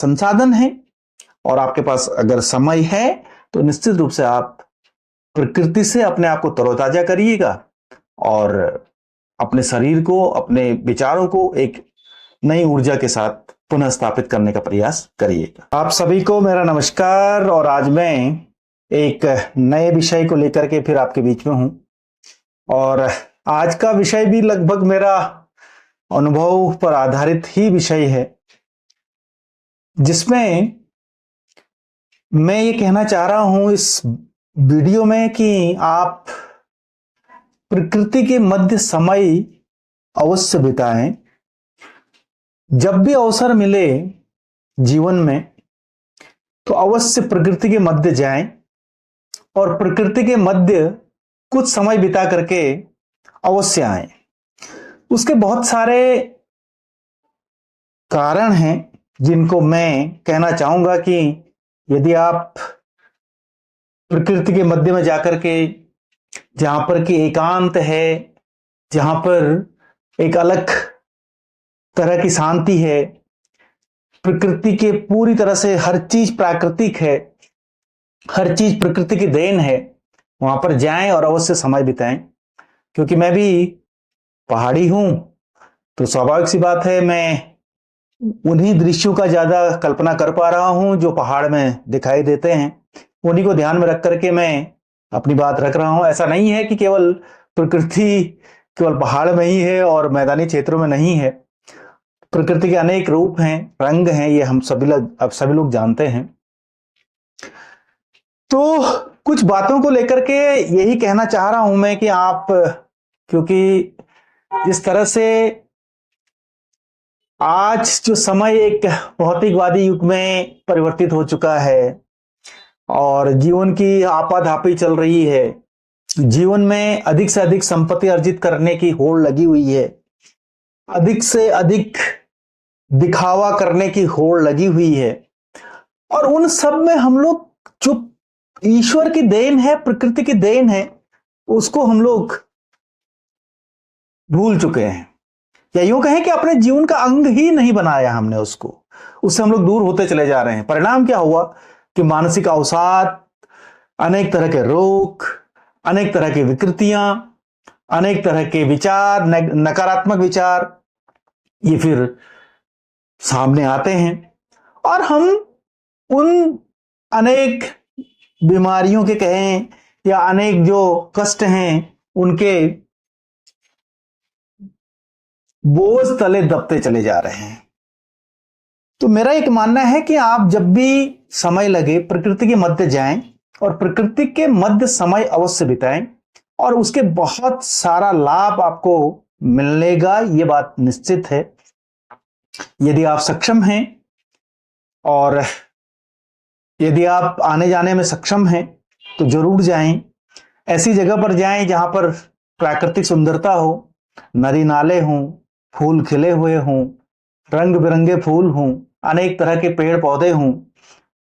संसाधन है और आपके पास अगर समय है तो निश्चित रूप से आप प्रकृति से अपने आप को तरोताजा करिएगा और अपने शरीर को, अपने विचारों को एक नई ऊर्जा के साथ पुनः स्थापित करने का प्रयास करिएगा। आप सभी को मेरा नमस्कार। और आज मैं एक नए विषय को लेकर के फिर आपके बीच में हूं और आज का विषय भी लगभग मेरा अनुभव पर आधारित ही विषय है, जिसमें मैं ये कहना चाह रहा हूं इस वीडियो में कि आप प्रकृति के मध्य समय अवश्य बिताएं। जब भी अवसर मिले जीवन में तो अवश्य प्रकृति के मध्य जाएं और प्रकृति के मध्य कुछ समय बिता करके अवश्य आएं। उसके बहुत सारे कारण हैं जिनको मैं कहना चाहूंगा कि यदि आप प्रकृति के मध्य में जाकर के, जहां पर कि एकांत है, जहां पर एक अलग तरह की शांति है, प्रकृति के पूरी तरह से हर चीज प्राकृतिक है, हर चीज प्रकृति की देन है, वहां पर जाएं और अवश्य समय बिताएं। क्योंकि मैं भी पहाड़ी हूं तो स्वाभाविक सी बात है मैं उन्हीं दृश्यों का ज्यादा कल्पना कर पा रहा हूं जो पहाड़ में दिखाई देते हैं। उन्हीं को ध्यान में रख करके मैं अपनी बात रख रहा हूं। ऐसा नहीं है कि केवल प्रकृति केवल पहाड़ में ही है और मैदानी क्षेत्रों में नहीं है। प्रकृति के अनेक रूप हैं, रंग हैं, ये हम सभी लोग जानते हैं। तो कुछ बातों को लेकर के यही कहना चाह रहा हूं मैं कि आप, क्योंकि जिस तरह से आज जो समय एक भौतिकवादी युग में परिवर्तित हो चुका है और जीवन की आपाधापी चल रही है, जीवन में अधिक से अधिक संपत्ति अर्जित करने की होड़ लगी हुई है, अधिक से अधिक दिखावा करने की होड़ लगी हुई है, और उन सब में हम लोग जो ईश्वर की देन है, प्रकृति की देन है, उसको हम लोग भूल चुके हैं, या यूं कहें कि अपने जीवन का अंग ही नहीं बनाया हमने उसको, उससे हम लोग दूर होते चले जा रहे हैं। परिणाम क्या हुआ कि मानसिक अवसाद, अनेक तरह के रोग, अनेक तरह की विकृतियां, अनेक तरह के विचार, नकारात्मक विचार, ये फिर सामने आते हैं और हम उन अनेक बीमारियों के कहें या अनेक जो कष्ट हैं उनके बोझ तले दबते चले जा रहे हैं। तो मेरा एक मानना है कि आप जब भी समय लगे प्रकृति के मध्य जाएं और प्रकृति के मध्य समय अवश्य बिताएं और उसके बहुत सारा लाभ आपको मिलेगा, ये बात निश्चित है। यदि आप सक्षम हैं और यदि आप आने जाने में सक्षम हैं तो जरूर जाएं। ऐसी जगह पर जाएं जहां पर प्राकृतिक सुंदरता हो, नदी नाले हों, फूल खिले हुए हों, रंग बिरंगे फूल हों, अनेक तरह के पेड़ पौधे हों,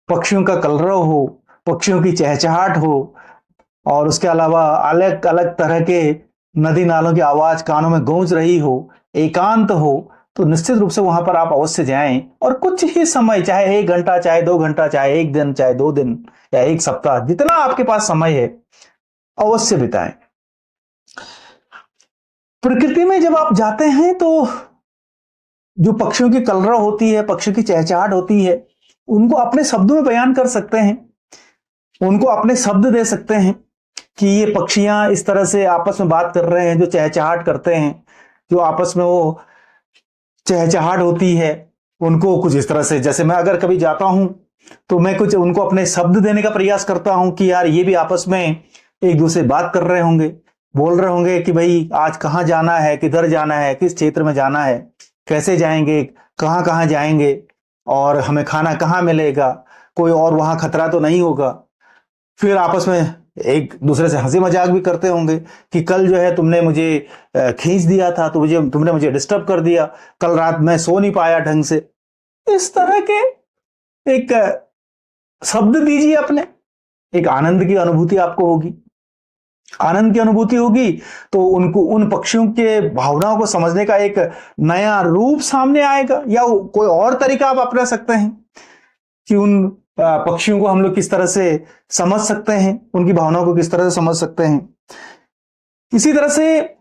पक्षियों का कलरव हो, पक्षियों की चहचहाट हो, और उसके अलावा अलग अलग तरह के नदी नालों की आवाज कानों में गूंज रही हो, एकांत हो, तो निश्चित रूप से वहां पर आप अवश्य जाएं और कुछ ही समय, चाहे 1 घंटा, चाहे 2 घंटा, चाहे 1 दिन, चाहे 2 दिन या 1 सप्ताह, जितना आपके पास समय है अवश्य बिताएं। प्रकृति में जब आप जाते हैं तो जो पक्षियों की कलरव होती है, पक्षियों की चहचहाट होती है, उनको अपने शब्दों में बयान कर सकते हैं, उनको अपने शब्द दे सकते हैं कि ये पक्षियां इस तरह से आपस में बात कर रहे हैं, जो चहचहाट करते हैं, जो आपस में वो चहचहाट होती है, उनको कुछ इस तरह से, जैसे मैं अगर कभी जाता हूं तो मैं कुछ उनको अपने शब्द देने का प्रयास करता हूं कि यार ये भी आपस में एक दूसरे बात कर रहे होंगे, बोल रहे होंगे कि भाई आज कहाँ जाना है, किधर जाना है, किस क्षेत्र में जाना है, कैसे जाएंगे, कहाँ कहाँ जाएंगे, और हमें खाना कहाँ मिलेगा, कोई और वहां खतरा तो नहीं होगा। फिर आपस में एक दूसरे से हंसी मजाक भी करते होंगे कि कल जो है तुमने मुझे खींच दिया था, तो तुमने मुझे डिस्टर्ब कर दिया, कल रात मैं सो नहीं पाया ढंग से। इस तरह के एक शब्द दीजिए अपने, एक आनंद की अनुभूति आपको होगी। आनंद की अनुभूति होगी तो उनको, उन पक्षियों के भावनाओं को समझने का एक नया रूप सामने आएगा, या कोई और तरीका आप अपना सकते हैं। कि उन पक्षियों को हम लोग किस तरह से समझ सकते हैं, उनकी भावनाओं को किस तरह से समझ सकते हैं। इसी तरह से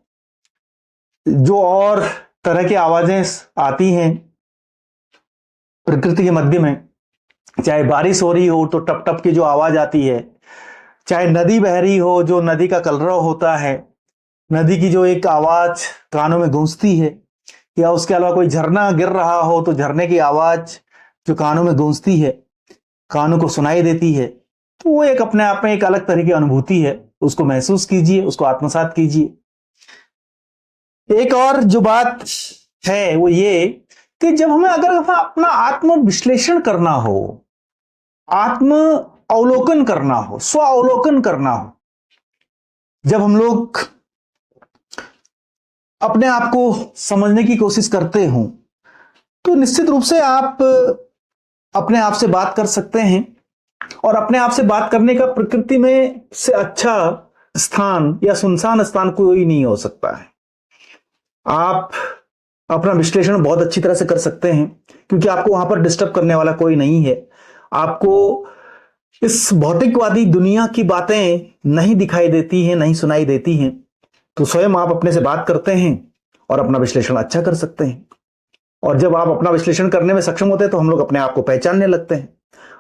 जो और तरह की आवाजें आती हैं प्रकृति के मध्य में, चाहे बारिश हो रही हो तो टप टप की जो आवाज आती है, चाहे नदी बह रही हो, जो नदी का कलरव होता है, नदी की जो एक आवाज कानों में गूंजती है, या उसके अलावा कोई झरना गिर रहा हो तो झरने की आवाज जो कानों में गूंजती है, कानों को सुनाई देती है, तो वो एक अपने आप में एक अलग तरह की अनुभूति है। उसको महसूस कीजिए, उसको आत्मसात कीजिए। एक और जो बात है वो ये कि जब हमें अगर अपना आत्म विश्लेषण करना हो, आत्म अवलोकन करना हो, स्व अवलोकन करना हो, जब हम लोग अपने आप को समझने की कोशिश करते हो, तो निश्चित रूप से आप अपने आप से बात कर सकते हैं। और अपने आप से बात करने का प्रकृति में से अच्छा स्थान या सुनसान स्थान कोई नहीं हो सकता है। आप अपना विश्लेषण बहुत अच्छी तरह से कर सकते हैं, क्योंकि आपको वहां पर डिस्टर्ब करने वाला कोई नहीं है। आपको इस भौतिकवादी दुनिया की बातें नहीं दिखाई देती हैं, नहीं सुनाई देती हैं। तो स्वयं आप अपने से बात करते हैं और अपना विश्लेषण अच्छा कर सकते हैं। और जब आप अपना विश्लेषण करने में सक्षम होते हैं तो हम लोग अपने आप को पहचानने लगते हैं।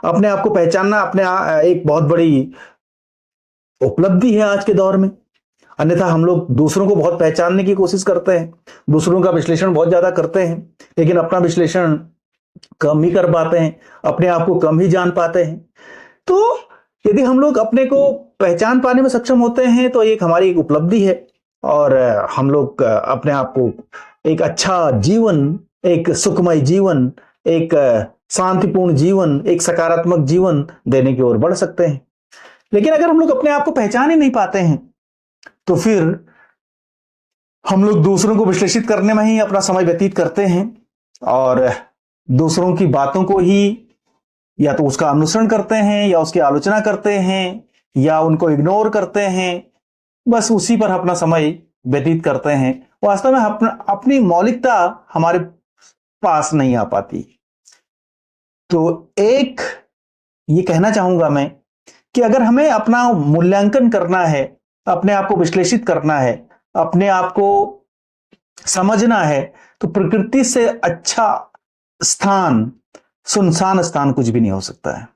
अपने आप को पहचानना एक बहुत बड़ी उपलब्धि है आज के दौर में। अन्यथा हम लोग दूसरों को बहुत पहचानने की कोशिश करते हैं, दूसरों का विश्लेषण बहुत ज्यादा करते हैं, लेकिन अपना विश्लेषण कम ही कर पाते हैं, अपने आप को कम ही जान पाते हैं। तो यदि हम लोग अपने को पहचान पाने में सक्षम होते हैं तो एक हमारी एक उपलब्धि है, और हम लोग अपने आप को एक अच्छा जीवन, एक सुखमय जीवन, एक शांतिपूर्ण जीवन, एक सकारात्मक जीवन देने की ओर बढ़ सकते हैं। लेकिन अगर हम लोग अपने आप को पहचान ही नहीं पाते हैं तो फिर हम लोग दूसरों को विश्लेषित करने में ही अपना समय व्यतीत करते हैं, और दूसरों की बातों को ही या तो उसका अनुसरण करते हैं, या उसकी आलोचना करते हैं, या उनको इग्नोर करते हैं। बस उसी पर अपना समय व्यतीत करते हैं। वास्तव में अपनी मौलिकता हमारे पास नहीं आ पाती। तो एक ये कहना चाहूंगा मैं कि अगर हमें अपना मूल्यांकन करना है, अपने आप को विश्लेषित करना है, अपने आप को समझना है, तो प्रकृति से अच्छा स्थान, सुनसान स्थान कुछ भी नहीं हो सकता है।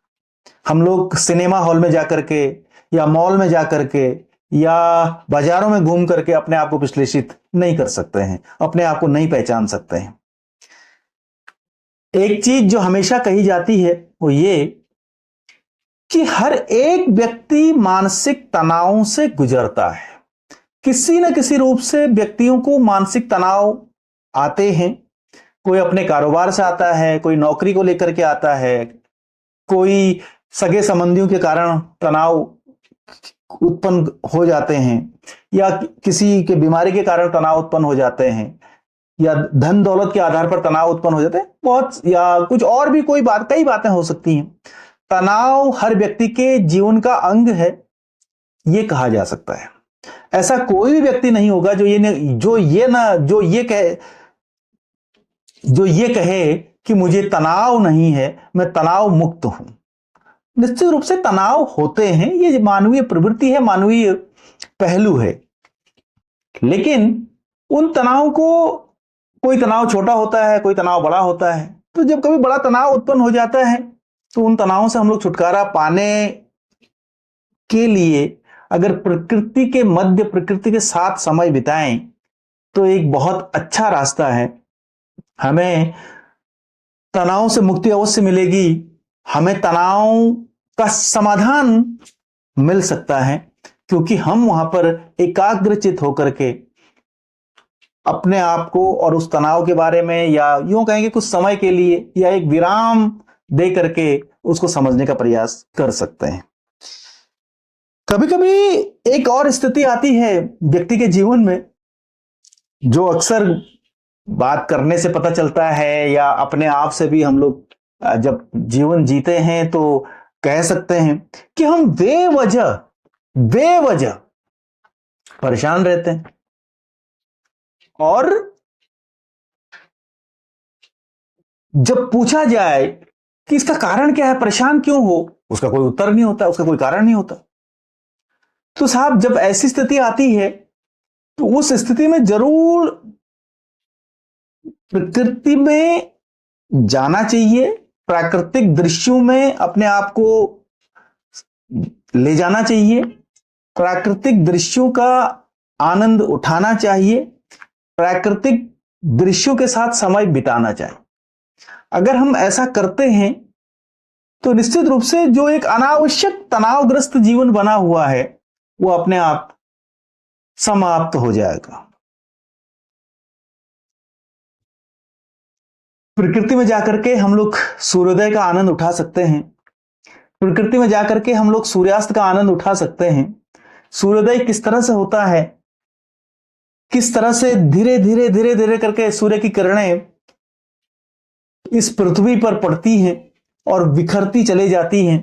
हम लोग सिनेमा हॉल में जाकर के, या मॉल में जाकर के, या बाजारों में घूम करके अपने आप को विश्लेषित नहीं कर सकते हैं, अपने आप को नहीं पहचान सकते हैं। एक चीज जो हमेशा कही जाती है वो ये कि हर एक व्यक्ति मानसिक तनाव से गुजरता है। किसी न किसी रूप से व्यक्तियों को मानसिक तनाव आते हैं। कोई अपने कारोबार से आता है, कोई नौकरी को लेकर के आता है, कोई सगे संबंधियों के कारण तनाव उत्पन्न हो जाते हैं, या किसी के बीमारी के कारण तनाव उत्पन्न हो जाते हैं, या धन दौलत के आधार पर तनाव उत्पन्न हो जाते हैं, बहुत, या कुछ और भी कोई बात, कई बातें हो सकती हैं। तनाव हर व्यक्ति के जीवन का अंग है, यह कहा जा सकता है। ऐसा कोई भी व्यक्ति नहीं होगा जो ये कहे कि मुझे तनाव नहीं है, मैं तनाव मुक्त हूं। निश्चित रूप से तनाव होते हैं, ये मानवीय प्रवृत्ति है, मानवीय पहलू है। लेकिन उन तनाव को, कोई तनाव छोटा होता है, कोई तनाव बड़ा होता है। तो जब कभी बड़ा तनाव उत्पन्न हो जाता है तो उन तनावों से हम लोग छुटकारा पाने के लिए अगर प्रकृति के मध्य, प्रकृति के साथ समय बिताएं तो एक बहुत अच्छा रास्ता है। हमें तनाव से मुक्ति अवश्य मिलेगी, हमें तनाव का समाधान मिल सकता है, क्योंकि हम वहां पर एकाग्रचित होकर के अपने आप को और उस तनाव के बारे में, या यूं कहेंगे कुछ समय के लिए, या एक विराम दे करके उसको समझने का प्रयास कर सकते हैं। कभी कभी एक और स्थिति आती है व्यक्ति के जीवन में, जो अक्सर बात करने से पता चलता है, या अपने आप से भी हम लोग जब जीवन जीते हैं तो कह सकते हैं कि हम बेवजह परेशान रहते हैं। और जब पूछा जाए कि इसका कारण क्या है, परेशान क्यों हो, उसका कोई उत्तर नहीं होता, उसका कोई कारण नहीं होता। तो साहब जब ऐसी स्थिति आती है तो उस स्थिति में जरूर प्रकृति में जाना चाहिए, प्राकृतिक दृश्यों में अपने आप को ले जाना चाहिए, प्राकृतिक दृश्यों का आनंद उठाना चाहिए, प्राकृतिक दृश्यों के साथ समय बिताना चाहिए। अगर हम ऐसा करते हैं तो निश्चित रूप से जो एक अनावश्यक तनावग्रस्त जीवन बना हुआ है वो अपने आप समाप्त हो जाएगा। प्रकृति में जाकर के हम लोग सूर्योदय का आनंद उठा सकते हैं, प्रकृति में जाकर के हम लोग सूर्यास्त का आनंद उठा सकते हैं। सूर्योदय किस तरह से होता है, किस तरह से धीरे धीरे धीरे धीरे करके सूर्य की किरणें इस पृथ्वी पर पड़ती हैं और बिखरती चली जाती हैं।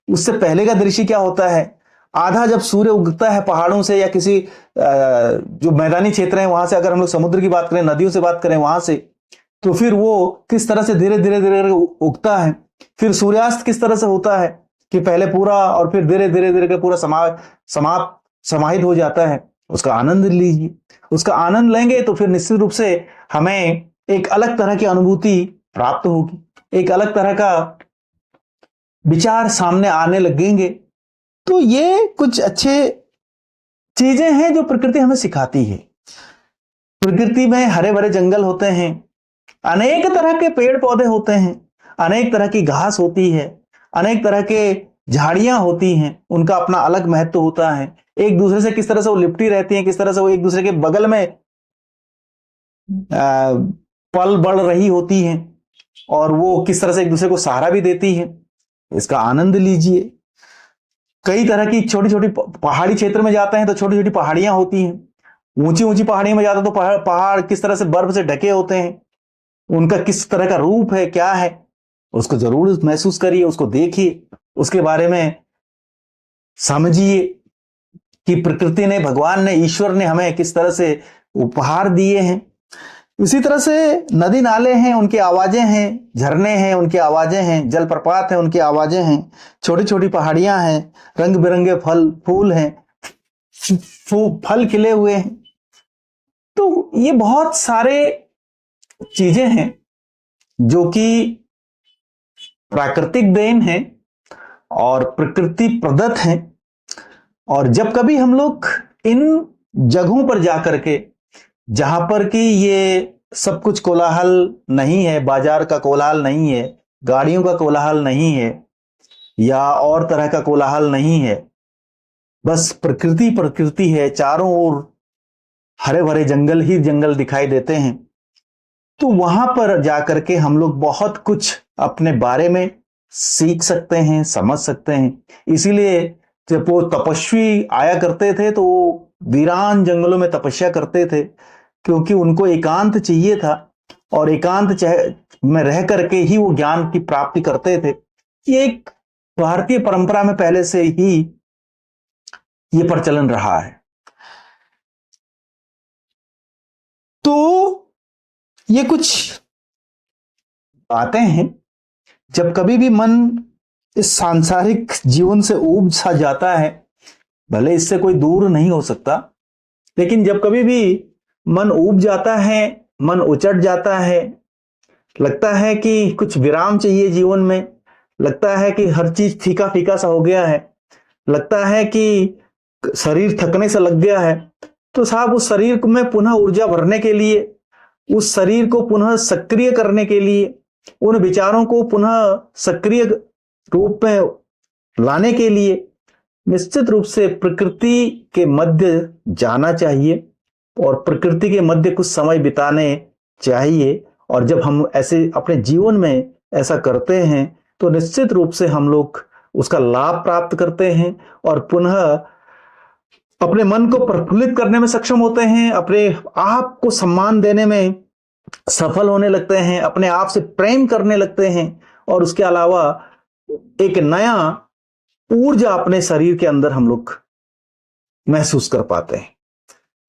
उससे पहले का दृश्य क्या होता है, आधा जब सूर्य उगता है पहाड़ों से या किसी जो मैदानी क्षेत्र है वहां से, अगर हम लोग समुद्र की बात करें, नदियों से बात करें वहां से, तो फिर वो किस तरह से धीरे धीरे धीरे उगता है। फिर सूर्यास्त किस तरह से होता है कि पहले पूरा और फिर धीरे धीरे धीरे के पूरा समाहित हो जाता है। उसका आनंद लीजिए, उसका आनंद लेंगे तो फिर निश्चित रूप से हमें एक अलग तरह की अनुभूति प्राप्त होगी, एक अलग तरह का विचार सामने आने लगेंगे। तो ये कुछ अच्छे चीजें हैं जो प्रकृति हमें सिखाती है। प्रकृति में हरे भरे जंगल होते हैं, अनेक तरह के पेड़ पौधे होते हैं, अनेक तरह की घास होती है, अनेक तरह के झाड़ियां होती हैं, उनका अपना अलग महत्व होता है। एक दूसरे से किस तरह से वो लिपटी रहती हैं, किस तरह से वो एक दूसरे के बगल में पल बढ़ रही होती हैं और वो किस तरह से एक दूसरे को सहारा भी देती हैं। इसका आनंद लीजिए। कई तरह की छोटी छोटी पहाड़ी क्षेत्र में जाते हैं तो छोटी छोटी पहाड़ियां होती हैं। ऊंची ऊंची पहाड़ियों में जाते हैं तो पहाड़ किस तरह से बर्फ से ढके होते हैं, उनका किस तरह का रूप है, क्या है, उसको जरूर महसूस करिए, उसको देखिए, उसके बारे में समझिए कि प्रकृति ने, भगवान ने, ईश्वर ने हमें किस तरह से उपहार दिए हैं। इसी तरह से नदी नाले हैं, उनकी आवाजें हैं, झरने हैं, उनकी आवाजें हैं, जलप्रपात हैं, उनकी आवाजें हैं, छोटी छोटी पहाड़ियां हैं, रंग बिरंगे फूल हैं, फल खिले हुए हैं। तो ये बहुत सारे चीजें हैं जो कि प्राकृतिक देन है और प्रकृति प्रदत्त है। और जब कभी हम लोग इन जगहों पर जाकर के, जहां पर कि ये सब कुछ कोलाहल नहीं है, बाजार का कोलाहल नहीं है, गाड़ियों का कोलाहल नहीं है या और तरह का कोलाहल नहीं है, बस प्रकृति प्रकृति है, चारों ओर हरे भरे जंगल ही जंगल दिखाई देते हैं, तो वहां पर जाकर के हम लोग बहुत कुछ अपने बारे में सीख सकते हैं, समझ सकते हैं। इसीलिए जब वो तपस्वी आया करते थे तो वो वीरान जंगलों में तपस्या करते थे, क्योंकि उनको एकांत चाहिए था और एकांत में रह करके ही वो ज्ञान की प्राप्ति करते थे। ये एक भारतीय परंपरा में पहले से ही ये प्रचलन रहा है। तो ये कुछ बातें हैं, जब कभी भी मन इस सांसारिक जीवन से ऊब सा जाता है, भले इससे कोई दूर नहीं हो सकता, लेकिन जब कभी भी मन ऊब जाता है, मन उचट जाता है, लगता है कि कुछ विराम चाहिए जीवन में, लगता है कि हर चीज फीका फीका सा हो गया है, लगता है कि शरीर थकने से लग गया है, तो साहब उस शरीर में पुनः ऊर्जा भरने के लिए, उस शरीर को पुनः सक्रिय करने के लिए, उन विचारों को पुनः सक्रिय रूप में लाने के लिए निश्चित रूप से प्रकृति के मध्य जाना चाहिए और प्रकृति के मध्य कुछ समय बिताने चाहिए। और जब हम ऐसे अपने जीवन में ऐसा करते हैं तो निश्चित रूप से हम लोग उसका लाभ प्राप्त करते हैं और पुनः अपने मन को प्रफुल्लित करने में सक्षम होते हैं, अपने आप को सम्मान देने में सफल होने लगते हैं, अपने आप से प्रेम करने लगते हैं और उसके अलावा एक नया ऊर्जा अपने शरीर के अंदर हम लोग महसूस कर पाते हैं।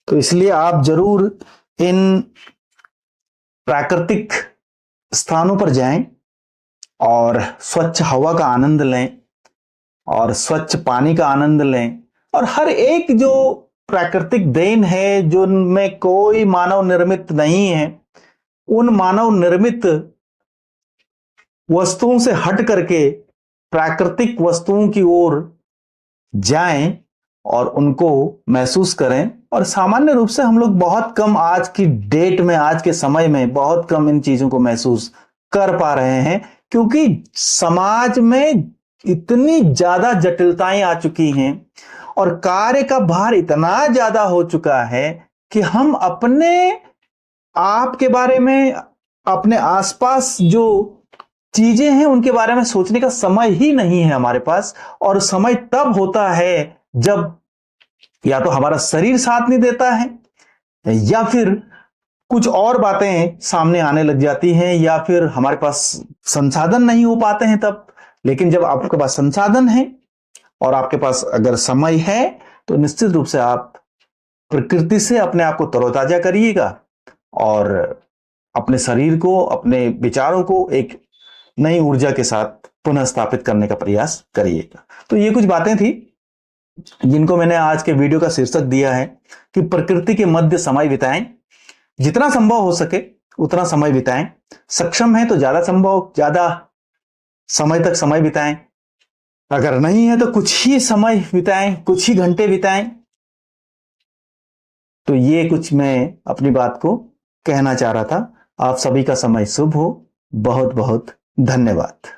तो इसलिए आप जरूर इन प्राकृतिक स्थानों पर जाएं और स्वच्छ हवा का आनंद लें और स्वच्छ पानी का आनंद लें और हर एक जो प्राकृतिक देन है जो उनमें कोई मानव निर्मित नहीं है, उन मानव निर्मित वस्तुओं से हट करके प्राकृतिक वस्तुओं की ओर जाएं और उनको महसूस करें। और सामान्य रूप से हम लोग बहुत कम आज की डेट में, आज के समय में बहुत कम इन चीजों को महसूस कर पा रहे हैं, क्योंकि समाज में इतनी ज्यादा जटिलताएं आ चुकी हैं और कार्य का भार इतना ज्यादा हो चुका है कि हम अपने आप के बारे में, अपने आसपास जो चीजें हैं उनके बारे में सोचने का समय ही नहीं है हमारे पास। और समय तब होता है जब या तो हमारा शरीर साथ नहीं देता है, या फिर कुछ और बातें सामने आने लग जाती हैं, या फिर हमारे पास संसाधन नहीं हो पाते हैं तब। लेकिन जब आपके पास संसाधन है और आपके पास अगर समय है तो निश्चित रूप से आप प्रकृति से अपने आप को तरोताजा करिएगा और अपने शरीर को, अपने विचारों को एक नई ऊर्जा के साथ पुनः स्थापित करने का प्रयास करिएगा। तो ये कुछ बातें थी जिनको मैंने आज के वीडियो का शीर्षक दिया है कि प्रकृति के मध्य समय बिताएं, जितना संभव हो सके उतना समय बिताएं। सक्षम है तो ज्यादा समय तक समय बिताएं, अगर नहीं है तो कुछ ही समय बिताएं, कुछ ही घंटे बिताएं। तो ये कुछ मैं अपनी बात को कहना चाह रहा था। आप सभी का समय शुभ हो। बहुत बहुत धन्यवाद।